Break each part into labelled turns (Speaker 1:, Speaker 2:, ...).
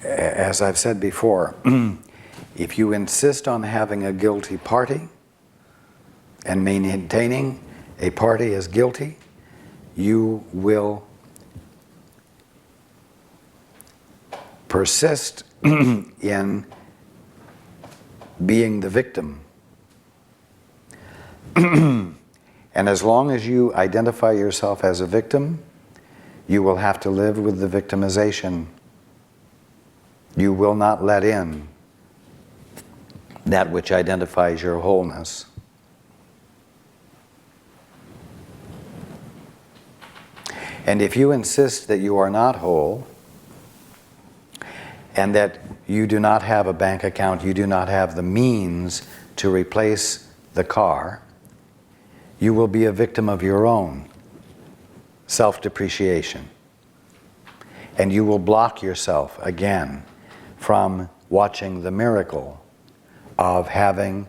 Speaker 1: as I've said before, if you insist on having a guilty party and maintaining a party as guilty, you will persist in being the victim. And as long as you identify yourself as a victim, you will have to live with the victimization. You will not let in that which identifies your wholeness. And if you insist that you are not whole, and that you do not have a bank account, you do not have the means to replace the car, you will be a victim of your own self-depreciation. And you will block yourself again from watching the miracle of having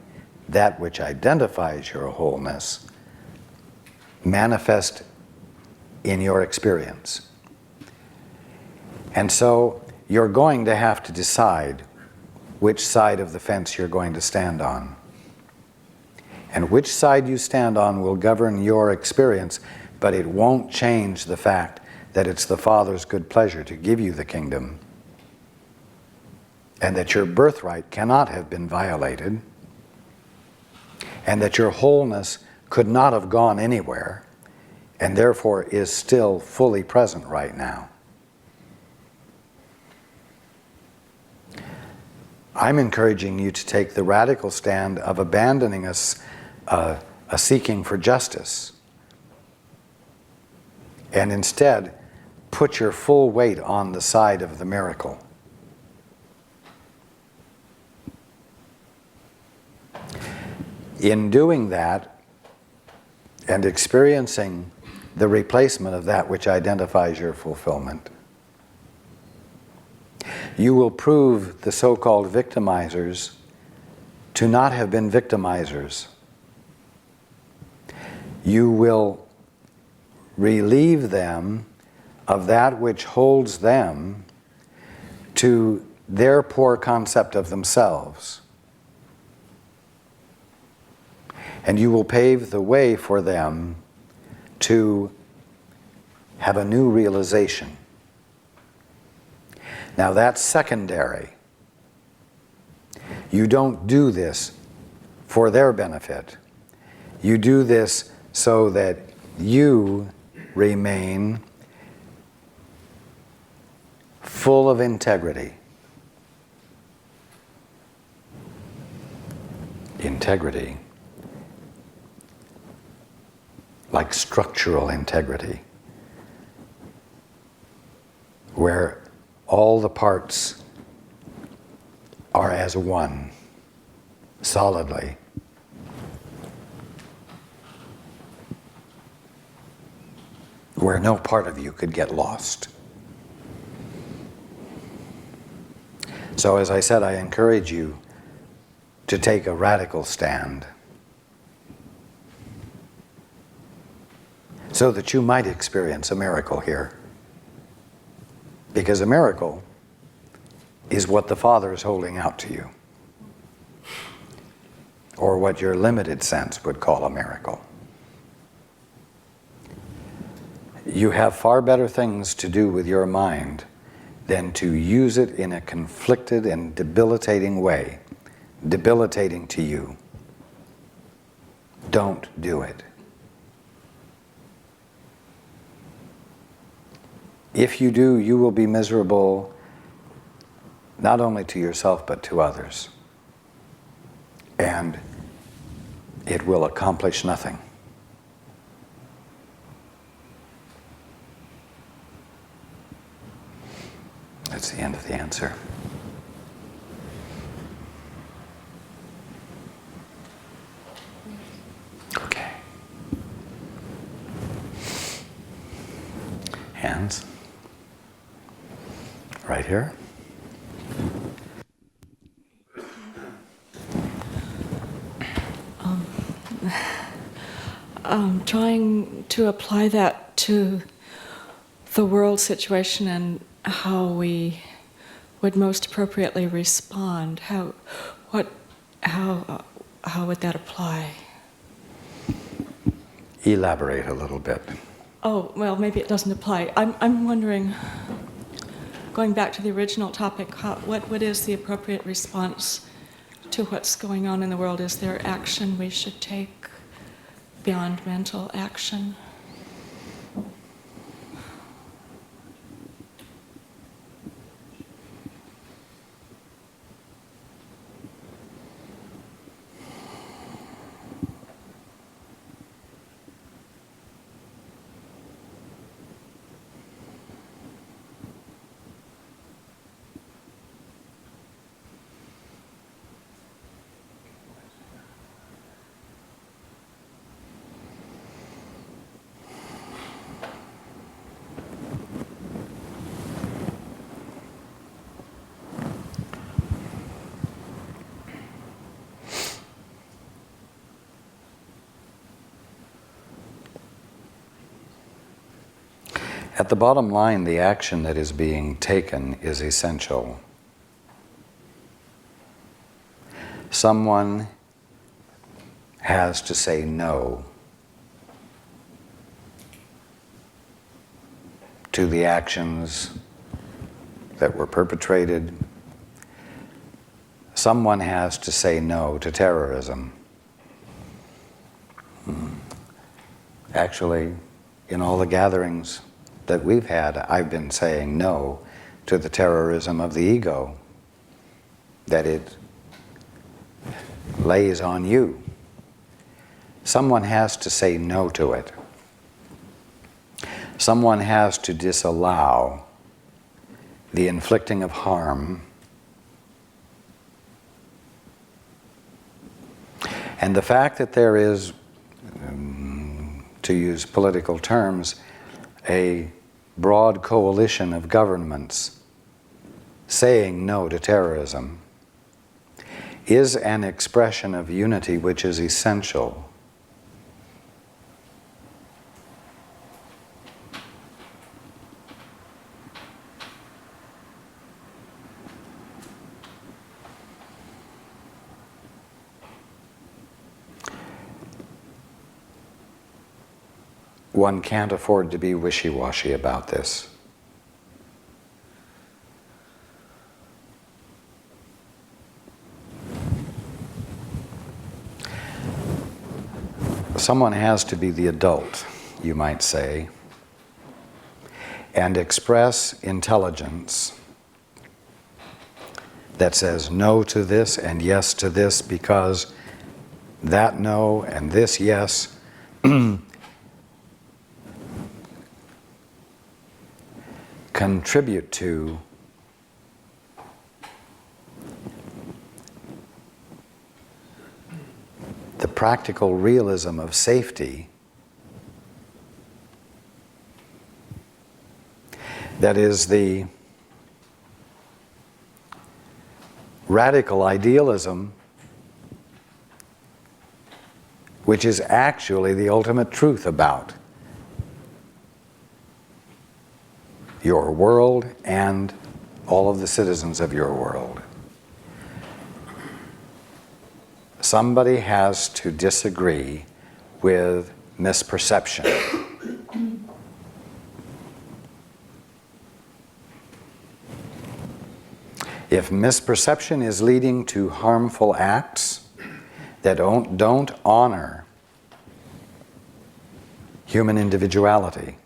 Speaker 1: that which identifies your wholeness manifest in your experience. And so you're going to have to decide which side of the fence you're going to stand on. And which side you stand on will govern your experience, but it won't change the fact that it's the Father's good pleasure to give you the kingdom, and that your birthright cannot have been violated, and that your wholeness could not have gone anywhere, and therefore is still fully present right now. I'm encouraging you to take the radical stand of abandoning a seeking for justice, and instead put your full weight on the side of the miracle. In doing that and experiencing the replacement of that which identifies your fulfillment, you will prove the so-called victimizers to not have been victimizers. You will relieve them of that which holds them to their poor concept of themselves. And you will pave the way for them to have a new realization. Now that's secondary. You don't do this for their benefit. You do this so that you remain full of integrity. Integrity, like structural integrity, where all the parts are as one, solidly. Where no part of you could get lost. So as I said, I encourage you to take a radical stand so that you might experience a miracle here. Because a miracle is what the Father is holding out to you, or what your limited sense would call a miracle. You have far better things to do with your mind than to use it in a conflicted and debilitating way, debilitating to you. Don't do it. If you do, you will be miserable, not only to yourself, but to others. And it will accomplish nothing. That's the end of the answer. Okay. Hands. Right here.
Speaker 2: Trying to apply that to the world situation and how we would most appropriately respond? How would that apply?
Speaker 1: Elaborate a little bit.
Speaker 2: Oh, well, maybe it doesn't apply. I'm wondering, going back to the original topic, what is the appropriate response to what's going on in the world? Is there action we should take beyond mental action?
Speaker 1: At the bottom line, the action that is being taken is essential. Someone has to say no to the actions that were perpetrated. Someone has to say no to terrorism. Actually, in all the gatherings that we've had, I've been saying no to the terrorism of the ego, that it lays on you. Someone has to say no to it. Someone has to disallow the inflicting of harm. And the fact that there is, to use political terms, a broad coalition of governments saying no to terrorism is an expression of unity which is essential. One can't afford to be wishy-washy about this. Someone has to be the adult, you might say, and express intelligence that says no to this and yes to this, because that no and this yes contribute to the practical realism of safety that is the radical idealism which is actually the ultimate truth about your world and all of the citizens of your world. Somebody has to disagree with misperception. If misperception is leading to harmful acts that don't honor human individuality,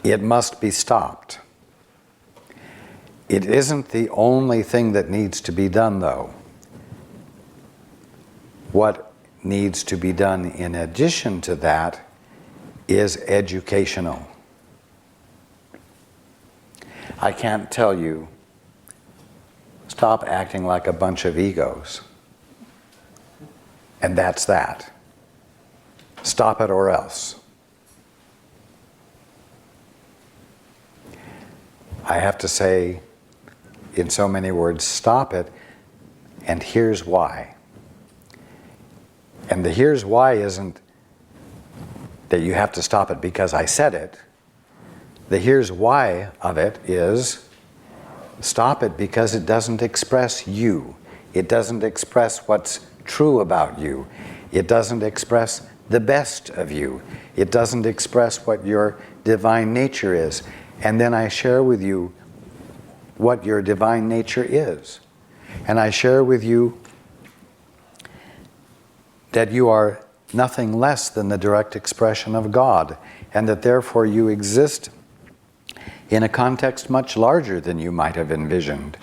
Speaker 1: it must be stopped. It isn't the only thing that needs to be done, though. What needs to be done in addition to that is educational. I can't tell you, stop acting like a bunch of egos. And that's that. Stop it or else. I have to say, in so many words, stop it, and here's why. And the here's why isn't that you have to stop it because I said it. The here's why of it is Stop it because it doesn't express you. It doesn't express what's true about you. It doesn't express the best of you. It doesn't express what your divine nature is. And then I share with you what your divine nature is. And I share with you that you are nothing less than the direct expression of God, and that therefore you exist in a context much larger than you might have envisioned.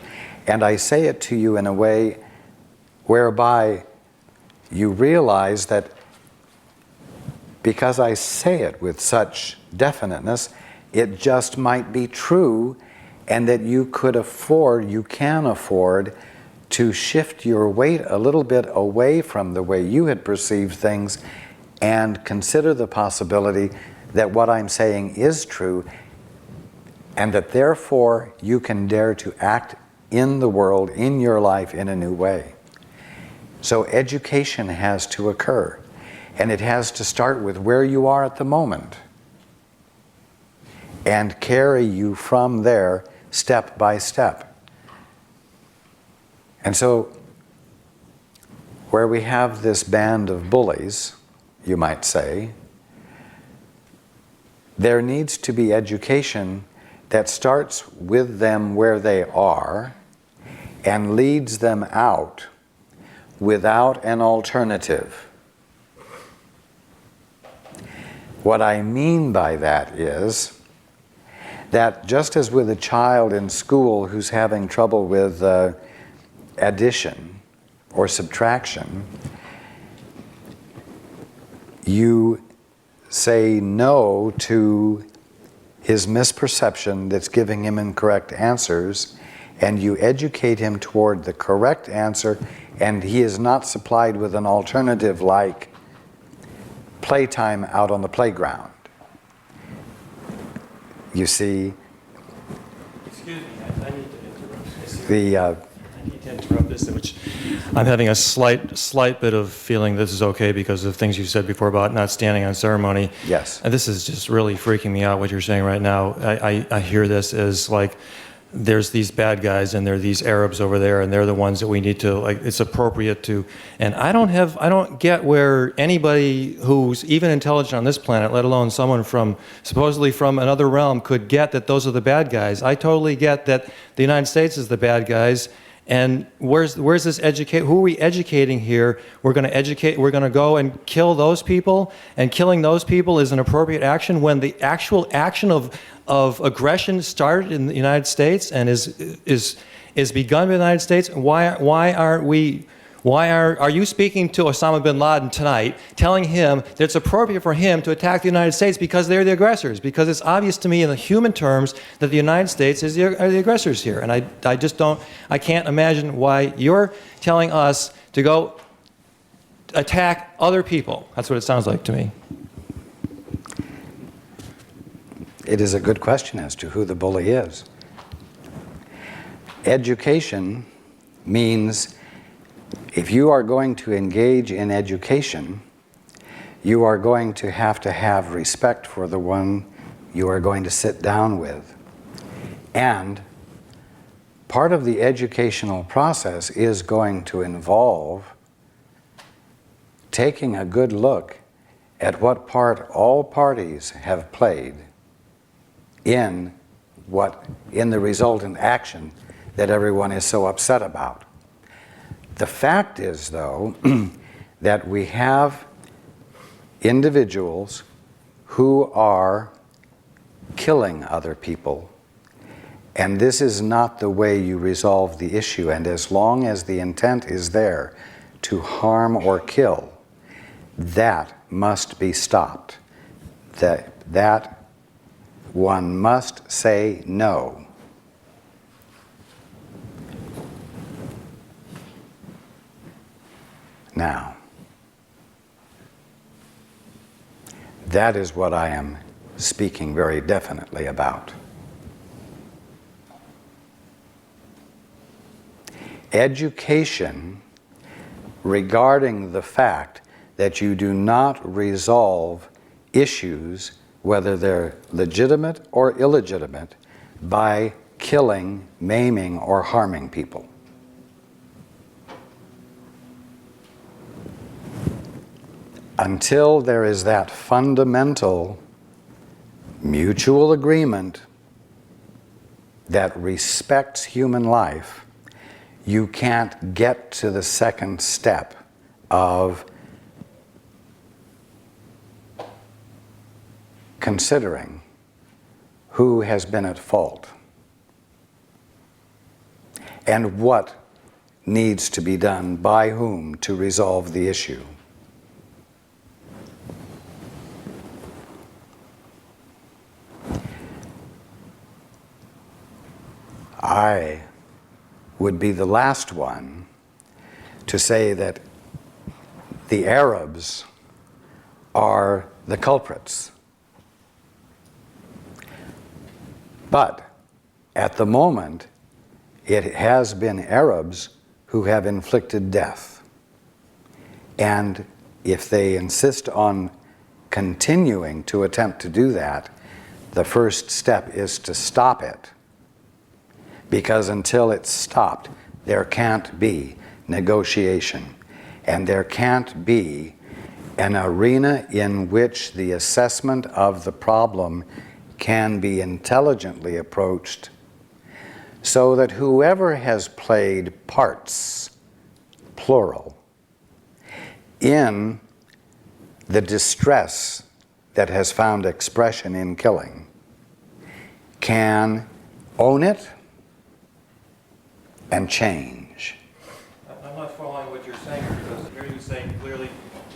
Speaker 1: And I say it to you in a way whereby you realize that because I say it with such definiteness, it just might be true, and that you can afford to shift your weight a little bit away from the way you had perceived things and consider the possibility that what I'm saying is true, and that therefore you can dare to act in the world, in your life, in a new way. So education has to occur, and it has to start with where you are at the moment and carry you from there step by step. And so where we have this band of bullies, you might say, there needs to be education that starts with them where they are and leads them out without an alternative. What I mean by that is that just as with a child in school who's having trouble with addition or subtraction, you say no to his misperception that's giving him incorrect answers, and you educate him toward the correct answer, and he is not supplied with an alternative like playtime out on the playground. You see,
Speaker 3: excuse me, I need to interrupt.
Speaker 1: I
Speaker 3: need to interrupt this, which I'm having a slight bit of feeling this is okay because of things you said before about not standing on ceremony.
Speaker 1: Yes.
Speaker 3: And this is just really freaking me out, what you're saying right now. I hear this as like, there's these bad guys and there are these Arabs over there and they're the ones that we need to, like, it's appropriate to, and I don't get where anybody who's even intelligent on this planet, let alone someone supposedly from another realm, could get that those are the bad guys. I totally get that the United States is the bad guys. And where's this who are we educating here? We're going to go and kill those people, and killing those people is an appropriate action when the actual action of aggression started in the United States and is begun in the United States. Why are you speaking to Osama bin Laden tonight, telling him that it's appropriate for him to attack the United States because they're the aggressors? Because it's obvious to me in the human terms that the United States are the aggressors here. And I can't imagine why you're telling us to go attack other people. That's what it sounds like to me.
Speaker 1: It is a good question as to who the bully is. Education means if you are going to engage in education, you are going to have respect for the one you are going to sit down with. And part of the educational process is going to involve taking a good look at what part all parties have played in the resultant action that everyone is so upset about. The fact is, though, that we have individuals who are killing other people, and this is not the way you resolve the issue. And as long as the intent is there to harm or kill, that must be stopped. That one must say no. Now, that is what I am speaking very definitely about. Education regarding the fact that you do not resolve issues, whether they're legitimate or illegitimate, by killing, maiming, or harming people. Until there is that fundamental mutual agreement that respects human life, you can't get to the second step of considering who has been at fault and what needs to be done by whom to resolve the issue. I would be the last one to say that the Arabs are the culprits. But at the moment, it has been Arabs who have inflicted death. And if they insist on continuing to attempt to do that, the first step is to stop it. Because until it's stopped, there can't be negotiation. And there can't be an arena in which the assessment of the problem can be intelligently approached so that whoever has played parts, plural, in the distress that has found expression in killing can own it and change.
Speaker 3: I'm not following what you're saying because here you're saying clearly,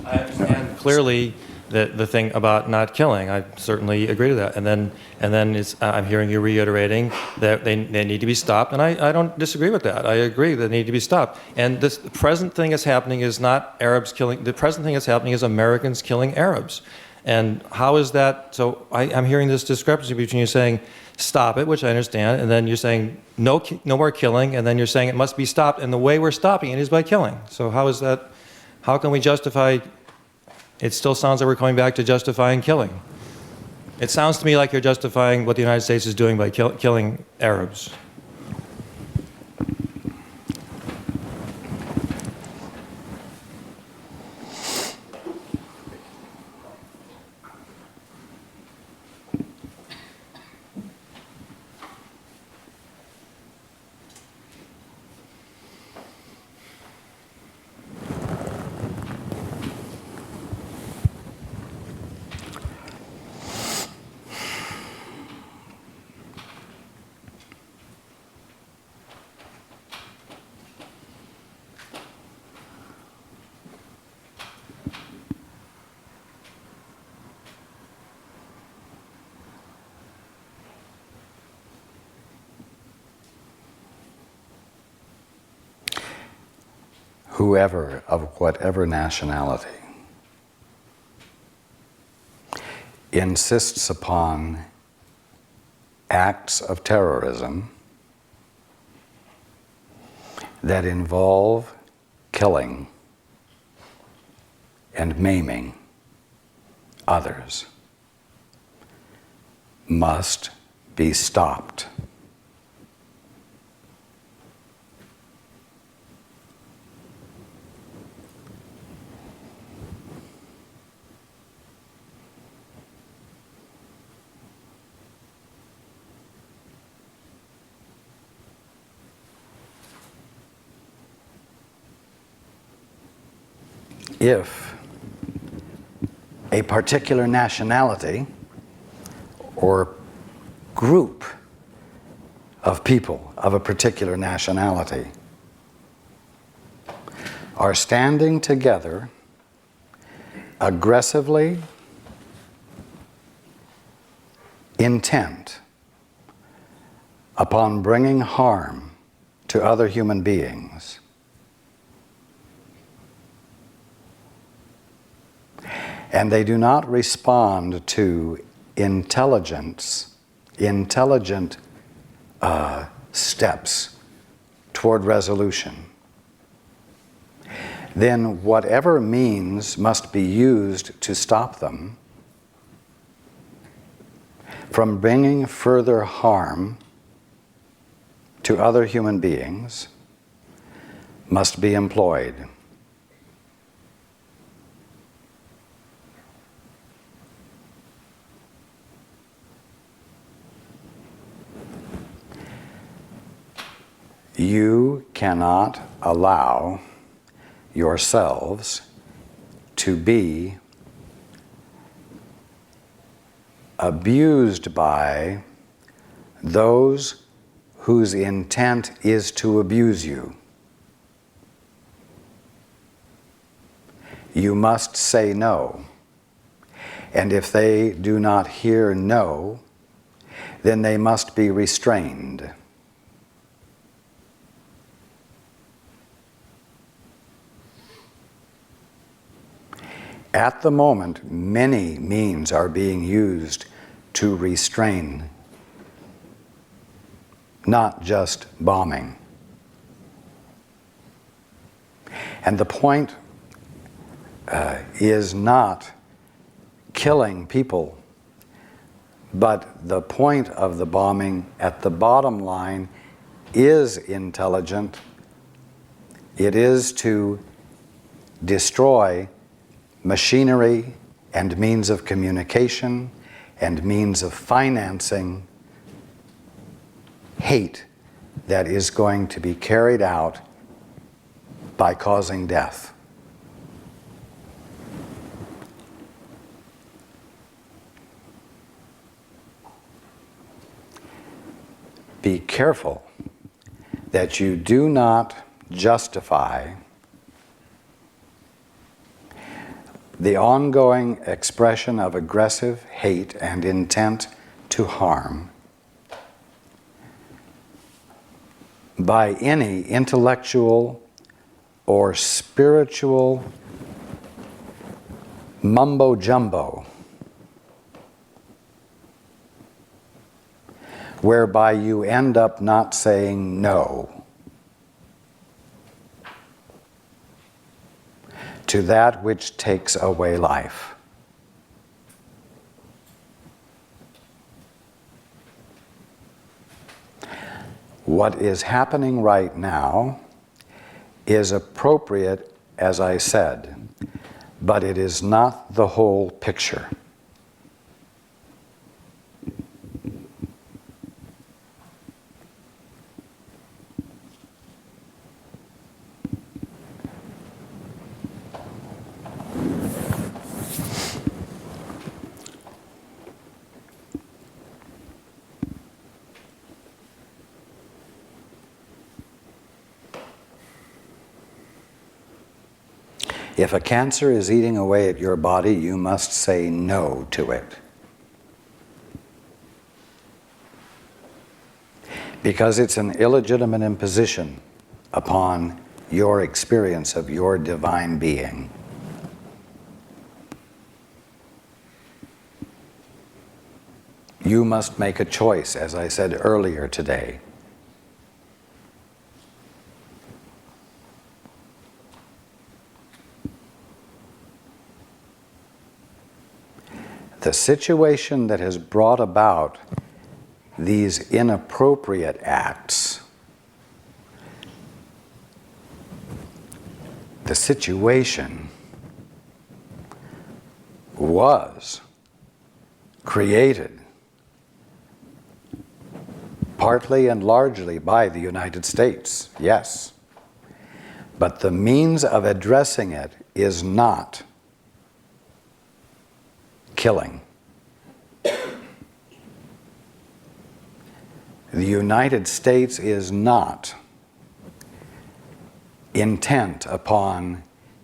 Speaker 3: I understand clearly the thing about not killing. I certainly agree to that. And then I'm hearing you reiterating that they need to be stopped, and I don't disagree with that. I agree they need to be stopped. And the present thing that's happening is not Arabs killing. The present thing that's happening is Americans killing Arabs. And how is that? So I'm hearing this discrepancy between you saying stop it, which I understand, and then you're saying no more killing, and then you're saying it must be stopped, and the way we're stopping it is by killing. So how is that? How can we justify? It still sounds like we're coming back to justifying killing. It sounds to me like you're justifying what the United States is doing by killing Arabs.
Speaker 1: Whoever of whatever nationality insists upon acts of terrorism that involve killing and maiming others must be stopped. If a particular nationality or group of people of a particular nationality are standing together aggressively intent upon bringing harm to other human beings, and they do not respond to intelligent steps toward resolution, then whatever means must be used to stop them from bringing further harm to other human beings must be employed. You cannot allow yourselves to be abused by those whose intent is to abuse you. You must say no. And if they do not hear no, then they must be restrained. At the moment, many means are being used to restrain, not just bombing. And the point is not killing people, but the point of the bombing at the bottom line is intelligent. It is to destroy machinery and means of communication and means of financing hate that is going to be carried out by causing death. Be careful that you do not justify the ongoing expression of aggressive hate and intent to harm by any intellectual or spiritual mumbo jumbo, whereby you end up not saying no to that which takes away life. What is happening right now is appropriate, as I said, but it is not the whole picture. If a cancer is eating away at your body, you must say no to it. Because it's an illegitimate imposition upon your experience of your divine being. You must make a choice, as I said earlier today. The situation that has brought about these inappropriate acts, the situation was created partly and largely by the United States, yes. But the means of addressing it is not killing. The United States is not intent upon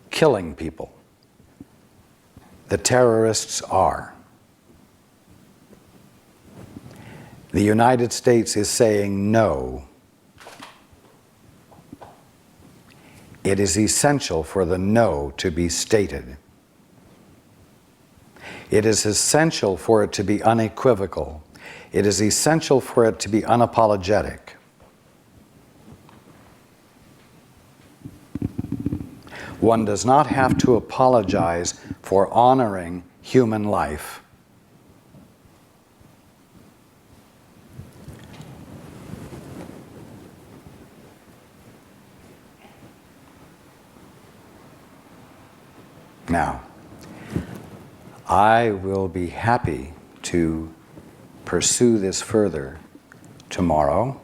Speaker 1: killing people. The terrorists are. The United States is saying no. It is essential for the no to be stated. It is essential for it to be unequivocal. It is essential for it to be unapologetic. One does not have to apologize for honoring human life. Now, I will be happy to pursue this further tomorrow.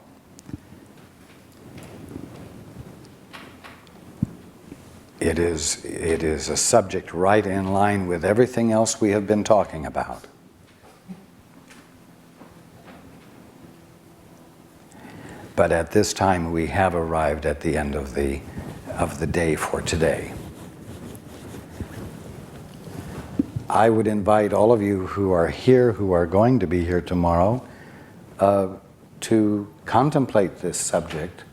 Speaker 1: It is a subject right in line with everything else we have been talking about. But at this time, we have arrived at the end of the day for today. I would invite all of you who are here, who are going to be here tomorrow, to contemplate this subject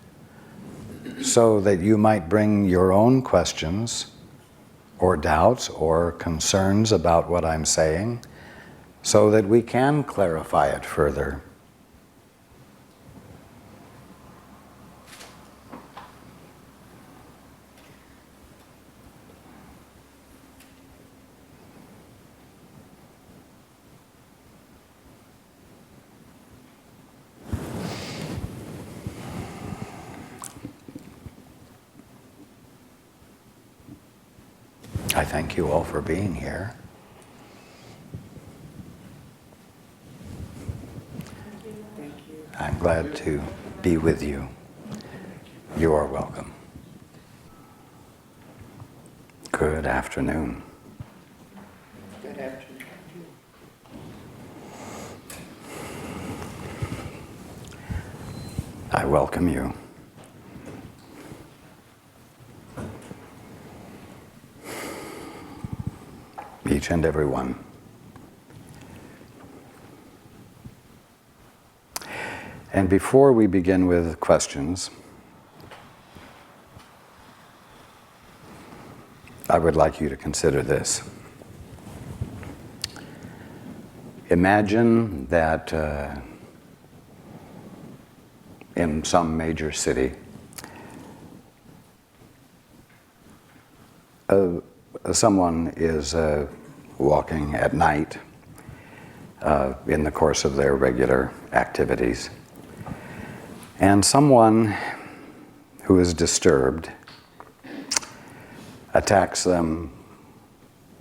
Speaker 1: so that you might bring your own questions or doubts or concerns about what I'm saying so that we can clarify it further. I thank you all for being here.
Speaker 4: Thank you.
Speaker 1: I'm glad to be with you. You are welcome. Good afternoon.
Speaker 4: Good afternoon.
Speaker 1: I welcome you. Each and every one. And before we begin with questions, I would like you to consider this. Imagine that in some major city, someone is walking at night in the course of their regular activities, and someone who is disturbed attacks them,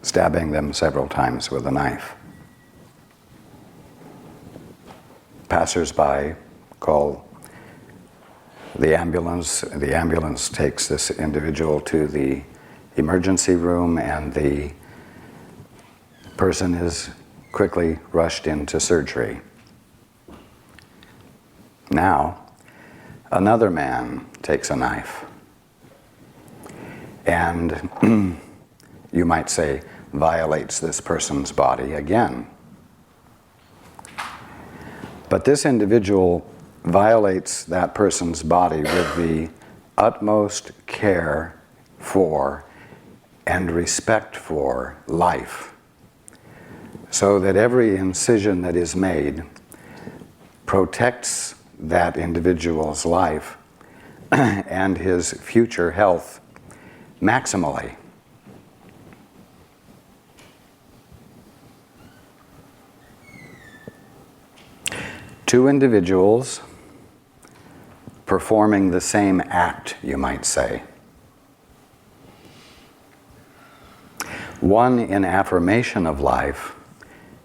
Speaker 1: stabbing them several times with a knife. Passers-by call the ambulance. The ambulance takes this individual to the emergency room, and the person is quickly rushed into surgery. Now, another man takes a knife and you might say violates this person's body again. But this individual violates that person's body with the utmost care for and respect for life, so that every incision that is made protects that individual's life and his future health maximally. Two individuals performing the same act, you might say. One in affirmation of life,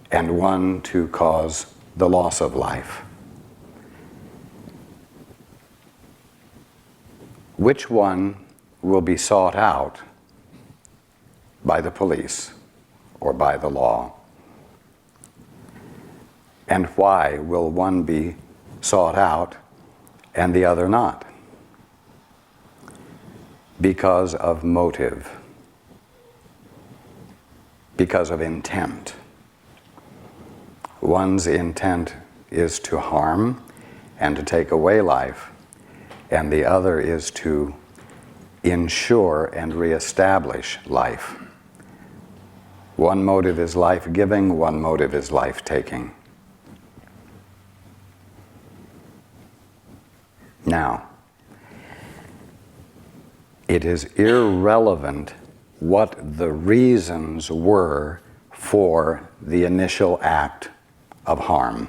Speaker 1: and one to cause the loss of life. Which one will be sought out by the police or by the law? And why will one be sought out and the other not? Because of motive. Because of intent. One's intent is to harm and to take away life, and the other is to ensure and reestablish life. One motive is life-giving, one motive is life-taking. Now, it is irrelevant what the reasons were for the initial act of harm.